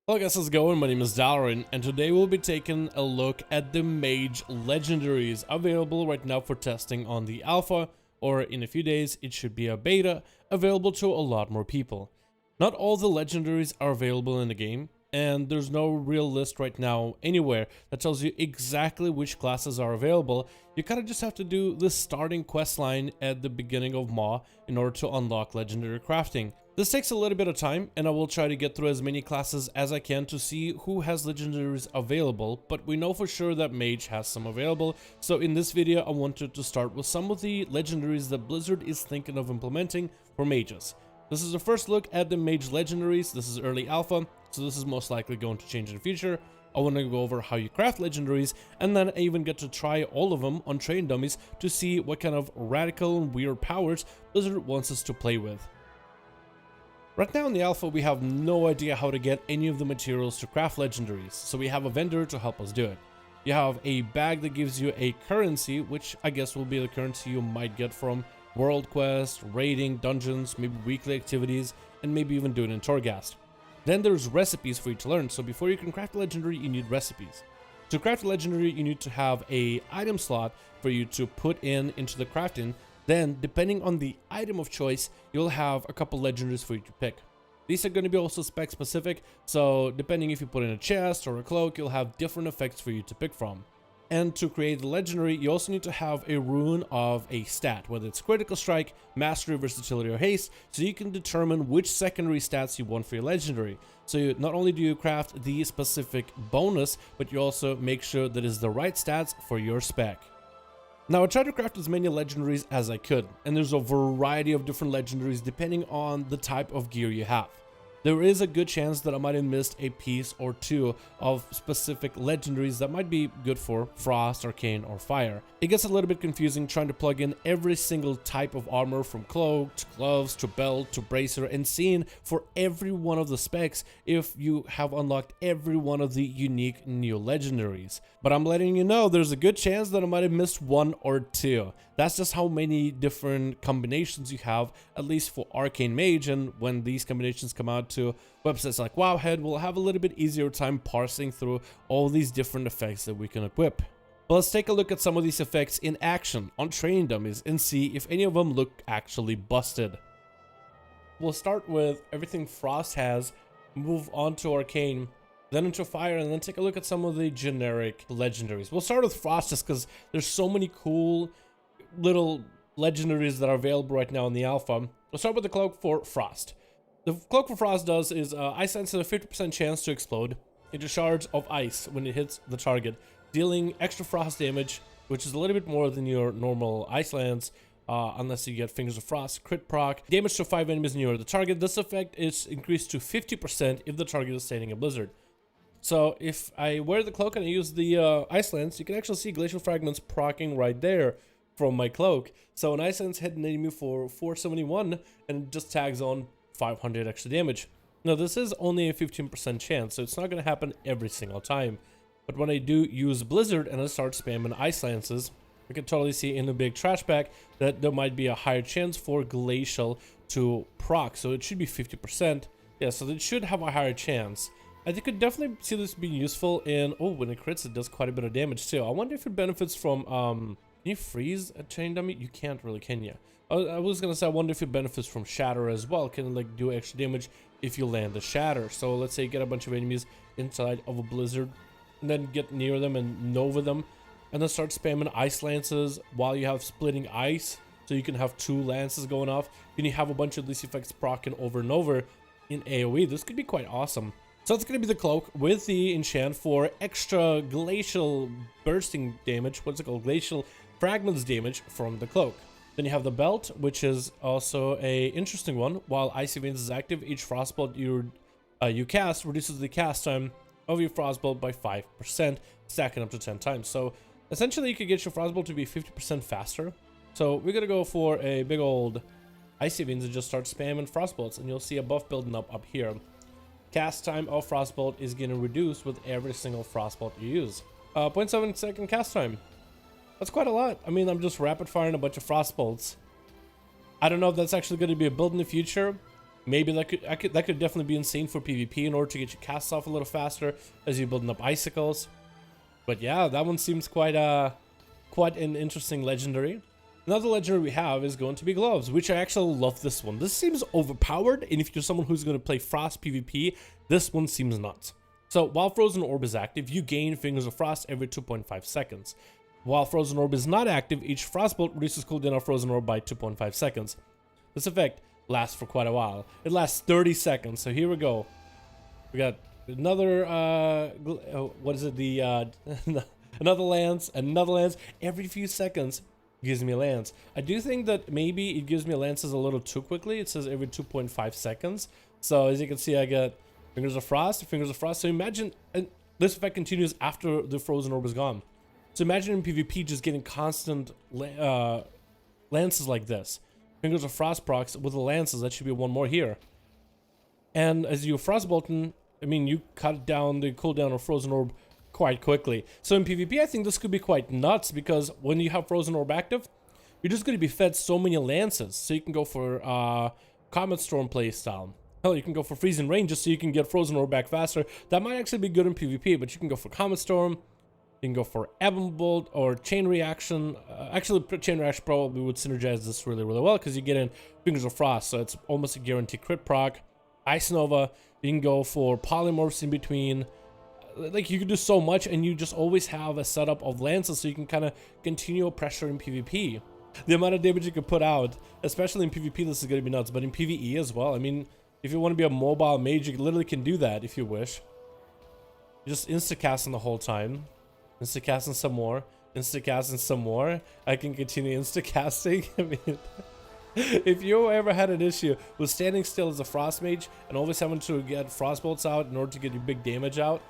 Hello guys, how's it going? My name is Dalaran, and today we'll be taking a look at the MAGE Legendaries available right now for testing on the alpha, or in a few days it should be a beta, available to a lot more people. Not all the legendaries are available in the game, and there's no real list right now anywhere that tells you exactly which classes are available. You kind of just have to do the starting quest line at the beginning of MAGE in order to unlock legendary crafting. This takes a little bit of time, and I will try to get through as many classes as I can to see who has legendaries available, but we know for sure that MAGE has some available. So in this video I wanted to start with some of the legendaries that Blizzard is thinking of implementing for mages. This is the first look at the MAGE Legendaries. This is early alpha, so this is most likely going to change in the future. I want to go over how you craft legendaries, and then I even get to try all of them on train dummies to see what kind of radical and weird powers Blizzard wants us to play with. Right now in the alpha we have no idea how to get any of the materials to craft legendaries, so we have a vendor to help us do it. You have a bag that gives you a currency, which I guess will be the currency you might get from world quest, raiding, dungeons, maybe weekly activities, and maybe even doing in Torghast. Then there's recipes for you to learn, so before you can craft a legendary you need recipes. To craft a legendary you need to have a item slot for you to put into the crafting. Then, depending on the item of choice, you'll have a couple legendaries for you to pick. These are going to be also spec specific, so depending if you put in a chest or a cloak, you'll have different effects for you to pick from. And to create the legendary, you also need to have a rune of a stat, whether it's critical strike, mastery, versatility, or haste, so you can determine which secondary stats you want for your legendary. So not only do you craft the specific bonus, but you also make sure that it's the right stats for your spec. Now I tried to craft as many legendaries as I could, and there's a variety of different legendaries depending on the type of gear you have. There is a good chance that I might have missed a piece or two of specific legendaries that might be good for Frost, Arcane, or Fire. It gets a little bit confusing trying to plug in every single type of armor, from cloak to gloves to belt to bracer, and seeing for every one of the specs if you have unlocked every one of the unique new legendaries. But I'm letting you know there's a good chance that I might have missed one or two. That's just how many different combinations you have, at least for Arcane Mage, and when these combinations come out to websites like Wowhead, we'll have a little bit easier time parsing through all these different effects that we can equip. But let's take a look at some of these effects in action on training dummies and see if any of them look actually busted. We'll start with everything Frost has, move on to Arcane, then into Fire, and then take a look at some of the generic legendaries. We'll start with Frost just because there's so many cool little legendaries that are available right now in the alpha. We'll start with the cloak for Frost. The cloak for Frost does is ice lance has a 50% chance to explode into shards of ice when it hits the target, dealing extra frost damage, which is a little bit more than your normal ice lance, unless you get Fingers of Frost, crit proc, damage to 5 enemies near the target. This effect is increased to 50% if the target is staying in a blizzard. So if I wear the cloak and I use the ice lance, you can actually see glacial fragments proccing right there from my cloak. So an ice lance hit an enemy for 471 and it just tags on 500 extra damage. Now this is only a 15% chance, so it's not going to happen every single time. But when I do use Blizzard and I start spamming ice lances, you can totally see in the big trash bag that there might be a higher chance for glacial to proc. So it should be 50%. Yeah, so it should have a higher chance. I think could definitely see this being useful in, oh, when it crits it does quite a bit of damage too. I wonder if it benefits from, can you freeze a chain dummy? You can't really, can you? I was gonna say, I wonder if it benefits from shatter as well. Can it like do extra damage if you land a shatter? So let's say you get a bunch of enemies inside of a blizzard, and then get near them and nova them, and then start spamming ice lances while you have splitting ice, so you can have 2 lances going off. Then you have a bunch of these effects proccing over and over in AoE. This could be quite awesome. So it's going to be the cloak with the enchant for extra glacial bursting damage. What's it called? Glacial fragments damage from the cloak. Then you have the belt, which is also a interesting one. While Icy Veins is active, each frostbolt you cast reduces the cast time of your frostbolt by 5%, stacking up to 10 times. So essentially you could get your frostbolt to be 50% faster. So we're going to go for a big old Icy Veins and just start spamming frostbolts, and you'll see a buff building up here. Cast time of frostbolt is getting reduced with every single frostbolt you use. 0.7 second cast time. That's quite a lot. I mean, I'm just rapid firing a bunch of frostbolts. I don't know if that's actually going to be a build in the future. maybe that could definitely be insane for PvP in order to get your casts off a little faster as you're building up icicles. But yeah, that one seems quite an interesting legendary. Another legendary we have is going to be gloves, which I actually love this one. This seems overpowered, and if you're someone who's going to play Frost PvP, this one seems nuts. So while Frozen Orb is active, you gain Fingers of Frost every 2.5 seconds. While Frozen Orb is not active, each Frostbolt reduces cooldown of Frozen Orb by 2.5 seconds. This effect lasts for quite a while. It lasts 30 seconds, so here we go. We got another, what is it, another lance, every few seconds gives me a lance. I do think that maybe it gives me lances a little too quickly. It says every 2.5 seconds. So as you can see, I got Fingers of Frost. So imagine, and this effect continues after the Frozen Orb is gone. So imagine in PvP just getting constant lances like this. Fingers of Frost procs with the lances, that should be one more here. And as you Frostbolten, I mean, you cut down the cooldown of Frozen Orb quite quickly. So in PvP, I think this could be quite nuts, because when you have Frozen Orb active, you're just going to be fed so many lances. So you can go for Comet Storm playstyle. Hell, you can go for Freezing Rain just so you can get Frozen Orb back faster. That might actually be good in PvP, but you can go for Comet Storm. You can go for Ebon Bolt or Chain Reaction. Actually, Chain Reaction probably would synergize this really, really well, because you get in Fingers of Frost, so it's almost a guaranteed crit proc. Ice Nova, you can go for Polymorphs in between. Like, you can do so much, and you just always have a setup of lances, so you can kind of continue pressure in PvP. The amount of damage you can put out, especially in PvP, this is going to be nuts, but in PvE as well. I mean, if you want to be a mobile mage, you literally can do that if you wish. You just insta-casting the whole time. Insta-casting some more. Insta-casting some more. I can continue insta-casting. I mean, if you ever had an issue with standing still as a Frost Mage and always having to get Frostbolts out in order to get your big damage out,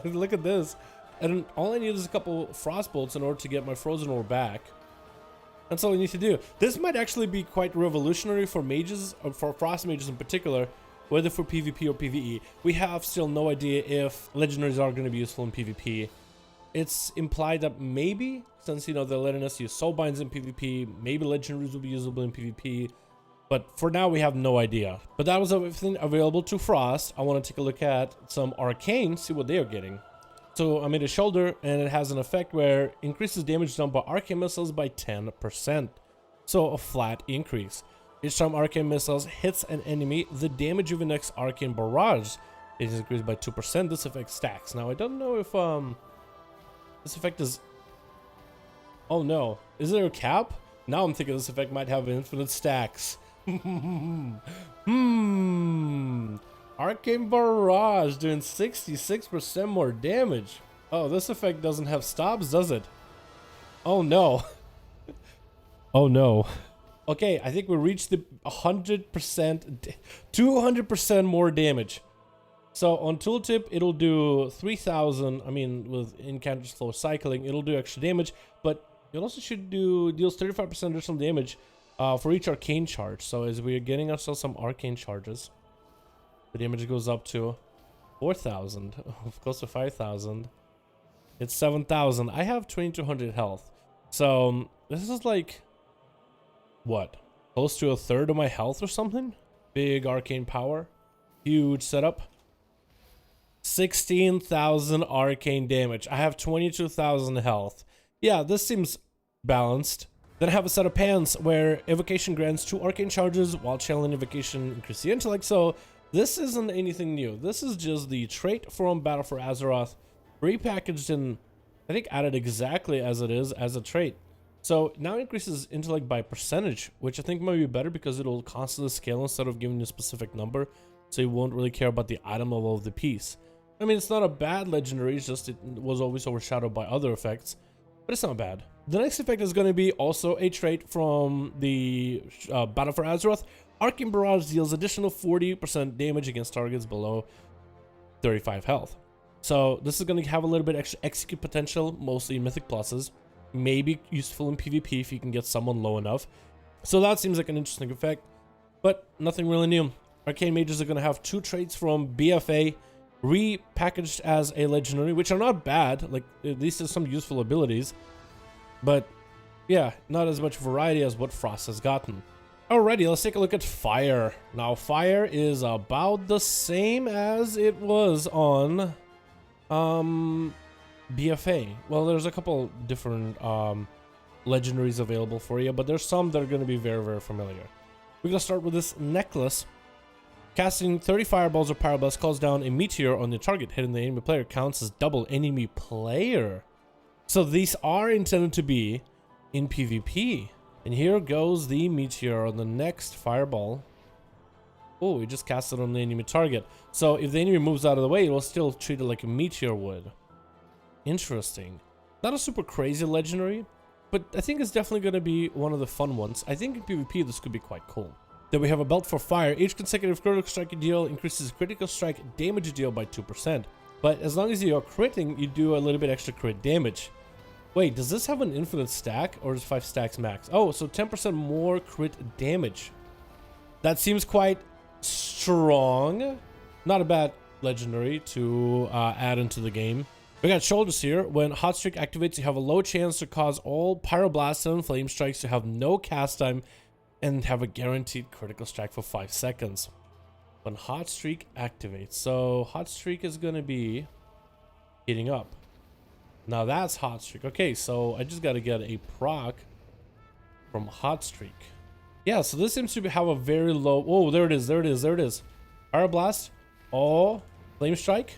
look at this. And all I need is a couple Frostbolts in order to get my Frozen Orb back. That's all I need to do. This might actually be quite revolutionary for mages, or for Frost Mages in particular, whether for PvP or PvE. We have still no idea if legendaries are going to be useful in PvP. It's implied that maybe, since, you know, they're letting us use Soulbinds in PvP, maybe legendaries will be usable in PvP. But for now, we have no idea. But that was everything available to Frost. I want to take a look at some Arcane, see what they are getting. So I made a shoulder, and it has an effect where increases damage done by Arcane missiles by 10%. So a flat increase. Each time Arcane missiles hits an enemy, the damage of the next Arcane barrage is increased by 2%. This effect stacks. Now I don't know if this effect is... Oh no, is there a cap? Now I'm thinking this effect might have infinite stacks. Arcane Barrage doing 66% more damage. Oh, this effect doesn't have stops, does it? Oh no. Oh no. Okay, I think we reached the 100%, 200% more damage. So on tooltip, it'll do 3,000. I mean, with encounters flow cycling, it'll do extra damage, but it also should deals 35% additional damage for each arcane charge. So as we are getting ourselves some arcane charges, the damage goes up to 4,000, close to 5,000. It's 7,000. I have 2,200 health. So this is like, what? Close to a third of my health or something? Big arcane power. Huge setup. 16,000 arcane damage. I have 22,000 health. Yeah, this seems balanced. Then I have a set of pants where evocation grants 2 arcane charges while channeling evocation increases the intellect. So this isn't anything new. This is just the trait from Battle for Azeroth, repackaged and I think added exactly as it is as a trait. So now it increases intellect by percentage, which I think might be better because it'll constantly scale instead of giving you a specific number. So you won't really care about the item level of the piece. I mean, it's not a bad legendary, it's just it was always overshadowed by other effects, but it's not bad. The next effect is going to be also a trait from the Battle for Azeroth. Arcane Barrage deals additional 40% damage against targets below 35 health. So this is going to have a little bit extra execute potential, mostly in Mythic Pluses. Maybe useful in PvP if you can get someone low enough. So that seems like an interesting effect, but nothing really new. Arcane Mages are going to have 2 traits from BFA, repackaged as a legendary, which are not bad. Like, at least there's some useful abilities, but yeah, not as much variety as what Frost has gotten. Alrighty, let's take a look at fire. Now, fire is about the same as it was on BFA. Well, there's a couple different legendaries available for you, but there's some that are going to be very, very familiar. We're going to start with this necklace. Casting 30 fireballs or pyroblast calls down a meteor on the target. Hitting the enemy player counts as double enemy player. So these are intended to be in PvP. And here goes the meteor on the next fireball. Oh, we just cast it on the enemy target. So if the enemy moves out of the way, it will still treat it like a meteor would. Interesting. Not a super crazy legendary, but I think it's definitely going to be one of the fun ones. I think in PvP this could be quite cool. Then we have a belt for fire. Each consecutive critical strike you deal increases critical strike damage you deal by 2%. But as long as you are critting, you do a little bit extra crit damage. Wait, does this have an infinite stack or is 5 stacks max? Oh, so 10% more crit damage. That seems quite strong. Not a bad legendary to add into the game. We got shoulders here. When hot streak activates, you have a low chance to cause all pyroblasts and flame strikes to have no cast time and have a guaranteed critical strike for 5 seconds. When hot streak activates. So hot streak is going to be heating up. Now that's hot streak. Okay, so I just got to get a proc from hot streak. Yeah, so this seems to have a very low. Oh, there it is. There it is. There it is. Pyroblast. Oh, flame strike.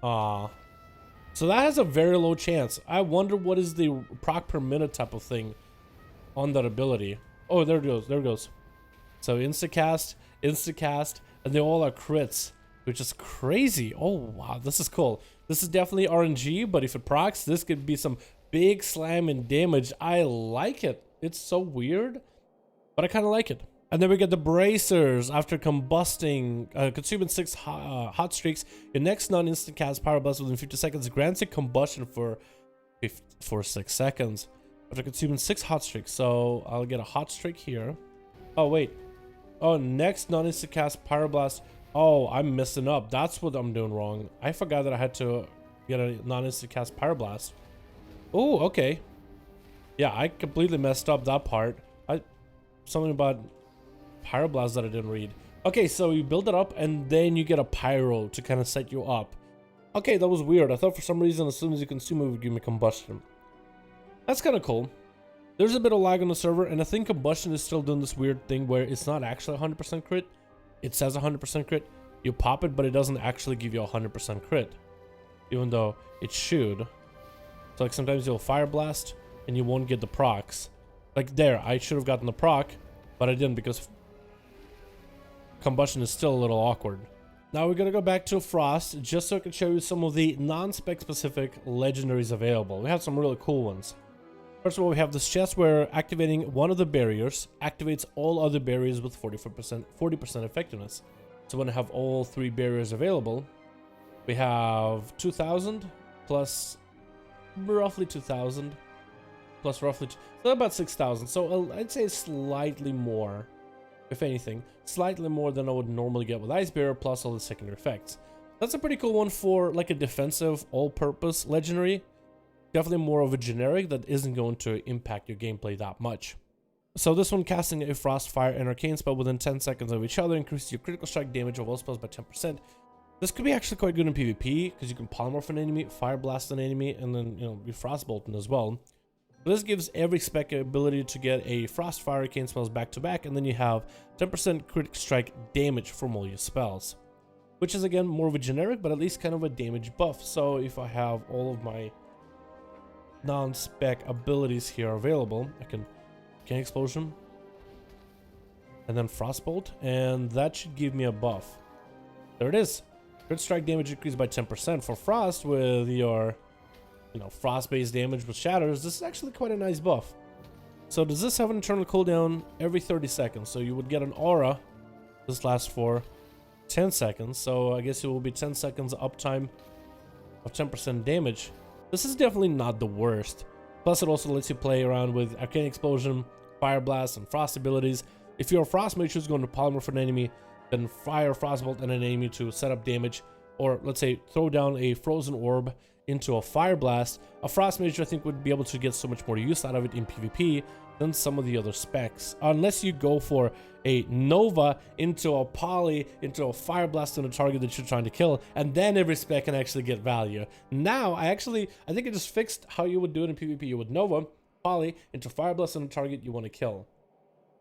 So that has a very low chance. I wonder what is the proc per minute type of thing on that ability. Oh, there it goes. There it goes. So insta-cast, and they all are crits, which is crazy. Oh, wow. This is cool. This is definitely RNG, but if it procs, this could be some big slam and damage. I like it. It's so weird, but I kind of like it. And then we get the bracers. After combusting, consuming 6 hot streaks, your next non-instant cast pyroblast within 50 seconds grants a combustion for 6 seconds. After consuming 6 hot streaks, so I'll get a hot streak here. Oh wait. Oh, next non-instant cast pyroblast. Oh, I'm messing up. That's what I'm doing wrong. I forgot that I had to get a non-instant cast pyroblast. Oh, okay. Yeah, I completely messed up that part. Something about pyroblast that I didn't read. Okay, so you build it up and then you get a pyro to kind of set you up. Okay, that was weird. I thought for some reason as soon as you consume it, it would give me combustion. That's kind of cool. There's a bit of lag on the server, and I think combustion is still doing this weird thing where it's not actually 100% crit. It says 100% crit. You pop it, but it doesn't actually give you 100% crit, even though it should. So like sometimes you'll fire blast and you won't get the procs. Like there, I should have gotten the proc, but I didn't because combustion is still a little awkward. Now we're gonna go back to Frost just so I can show you some of the non-spec specific legendaries available. We have some really cool ones. First of all, we have this chest where activating one of the barriers activates all other barriers with 40% effectiveness. So when I have all 3 barriers available, we have 2,000 plus roughly 2,000 plus roughly, so about 6,000. So I'd say slightly more, if anything, slightly more than I would normally get with Ice Barrier plus all the secondary effects. That's a pretty cool one for like a defensive all-purpose legendary. Definitely more of a generic that isn't going to impact your gameplay that much. So this one, casting a Frost, Fire, and Arcane spell within 10 seconds of each other increases your critical strike damage of all spells by 10%. This could be actually quite good in PvP because you can polymorph an enemy, Fire Blast an enemy, and then be Frostbolting as well. But this gives every spec ability to get a Frost, Fire, Arcane spells back to back, and then you have 10% critical strike damage from all your spells, which is again more of a generic, but at least kind of a damage buff. So if I have all of my non-spec abilities here available, I can Arcane Explosion and then Frostbolt, and that should give me a buff. There it is. Crit strike damage increased by 10% for Frost with your Frost-based damage with Shatters. This is actually quite a nice buff. So does this have an internal cooldown every 30 seconds? So you would get an aura. This lasts for 10 seconds. So I guess it will be 10 seconds uptime of 10% damage. This is definitely not the worst. Plus, it also lets you play around with Arcane Explosion, Fire Blast, and Frost abilities. If you're a Frost Mage who's going to polymorph an enemy, then fire Frostbolt at an enemy to set up damage, or let's say throw down a Frozen Orb into a Fire Blast. A Frost Mage, I think, would be able to get so much more use out of it in PvP than some of the other specs, unless you go for a Nova into a Poly, into a Fire Blast on a target that you're trying to kill, and then every spec can actually get value. Now, I think it just fixed how you would do it in PvP. You would Nova, Poly, into Fire Blast on a target you want to kill.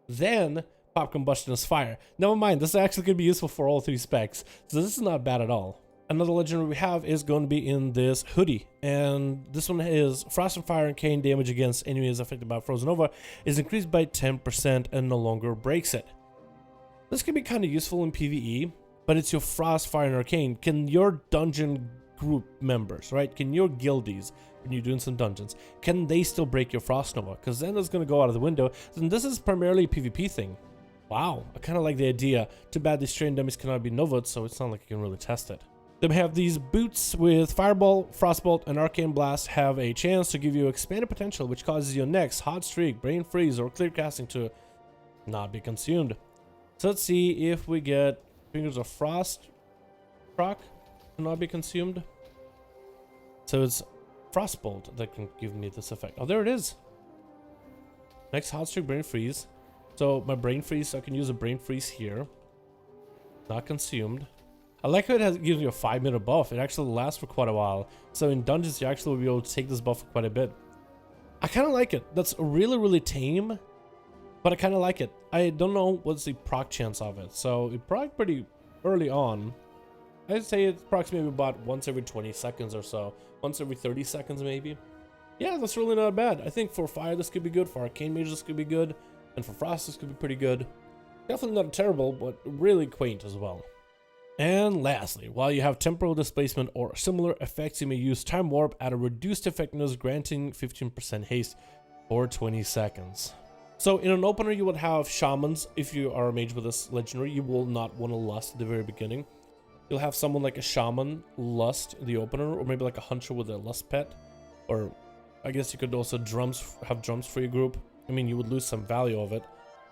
Then, Pop Combustion is Fire. Never mind, this is actually going to be useful for all 3 specs, so this is not bad at all. Another legendary we have is going to be in this hoodie, and this one is Frost and Fire and Arcane damage against enemies affected by Frozen Nova is increased by 10% and no longer breaks it. This can be kind of useful in PvE, but it's your Frost, Fire, and Arcane. Can your dungeon group members, right? Can your guildies, when you're doing some dungeons, can they still break your Frost Nova? Because then it's going to go out of the window. And this is primarily a PvP thing. Wow, I kind of like the idea. Too bad these trained dummies cannot be Nova'd, so it's not like you can really test it. Then we have these boots with Fireball, Frostbolt, and Arcane Blast have a chance to give you expanded potential, which causes your next Hot Streak, Brain Freeze, or Clear Casting to not be consumed. So let's see if we get Fingers of Frost proc to not be consumed. So it's Frostbolt that can give me this effect. Oh, there it is. Next Hot Streak, Brain Freeze. So my Brain Freeze, so I can use a Brain Freeze here. Not consumed. I like how it gives you a 5-minute buff. It actually lasts for quite a while. So in dungeons, you actually will be able to take this buff for quite a bit. I kind of like it. That's really, really tame, but I kind of like it. I don't know what's the proc chance of it. So it proc pretty early on. I'd say it procs maybe about once every 20 seconds or so. Once every 30 seconds maybe. Yeah, that's really not bad. I think for Fire, this could be good. For Arcane Mage, this could be good. And for Frost, this could be pretty good. Definitely not terrible, but really quaint as well. And lastly, while you have temporal displacement or similar effects, you may use Time Warp at a reduced effectiveness, granting 15% haste for 20 seconds. So in an opener, you would have Shamans. If you are a mage with this legendary, you will not want to lust at the very beginning. You'll have someone like a Shaman lust in the opener, or maybe like a Hunter with a lust pet. Or I guess you could also have drums for your group. I mean, you would lose some value of it.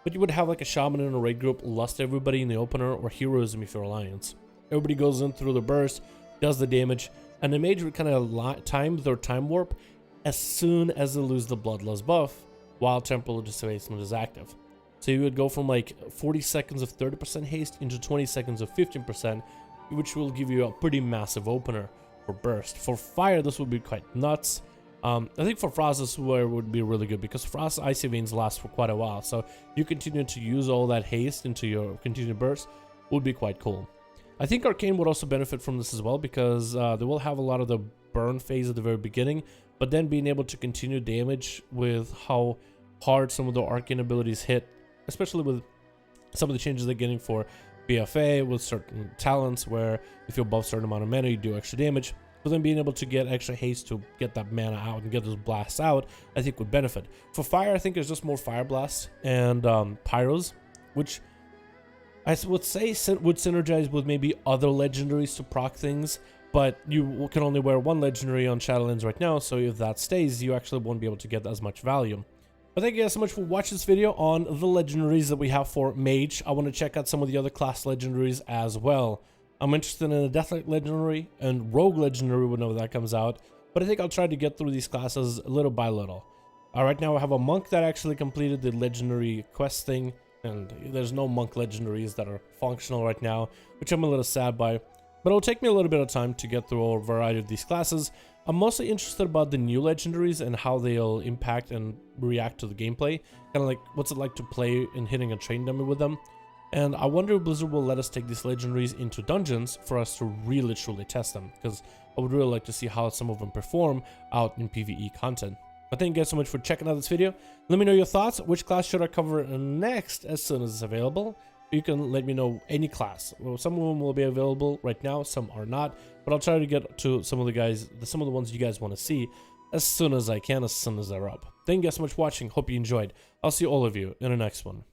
But you would have like a Shaman in a raid group, lust everybody in the opener, or Heroism if you're Alliance. Everybody goes in through the burst, does the damage, and the mage would kind of time their Time Warp as soon as they lose the Bloodlust buff, while Temporal Displacement is active. So you would go from like 40 seconds of 30% haste into 20 seconds of 15%, which will give you a pretty massive opener for burst. For Fire, this would be quite nuts. I think for Frost, this is where it would be really good, because Frost Icy Veins last for quite a while, so you continue to use all that haste into your continued burst would be quite cool. I think Arcane would also benefit from this as well, because they will have a lot of the burn phase at the very beginning, but then being able to continue damage with how hard some of the Arcane abilities hit, especially with some of the changes they're getting for BFA with certain talents, where if you're above a certain amount of mana, you do extra damage. But then being able to get extra haste to get that mana out and get those blasts out, I think would benefit. For Fire, I think there's just more Fire Blasts and Pyros, which I would say would synergize with maybe other legendaries to proc things, but you can only wear one legendary on Shadowlands right now, so if that stays, you actually won't be able to get as much value. But thank you guys so much for watching this video on the legendaries that we have for Mage. I want to check out some of the other class legendaries as well. I'm interested in a Deathlike legendary and Rogue legendary whenever that comes out, but I think I'll try to get through these classes little by little. Right now I have a monk that actually completed the legendary quest thing, and there's no monk legendaries that are functional right now, which I'm a little sad by, but it'll take me a little bit of time to get through a variety of these classes. I'm mostly interested about the new legendaries and how they'll impact and react to the gameplay, kind of like what's it like to play in hitting a train dummy with them. And I wonder if Blizzard will let us take these legendaries into dungeons for us to really truly test them, because I would really like to see how some of them perform out in PvE content. But thank you guys so much for checking out this video. Let me know your thoughts. Which class should I cover next as soon as it's available? You can let me know any class. Well, some of them will be available right now, some are not, but I'll try to get to some of the ones you guys want to see as soon as I can, as soon as they're up. Thank you guys so much for watching. Hope you enjoyed. I'll see all of you in the next one.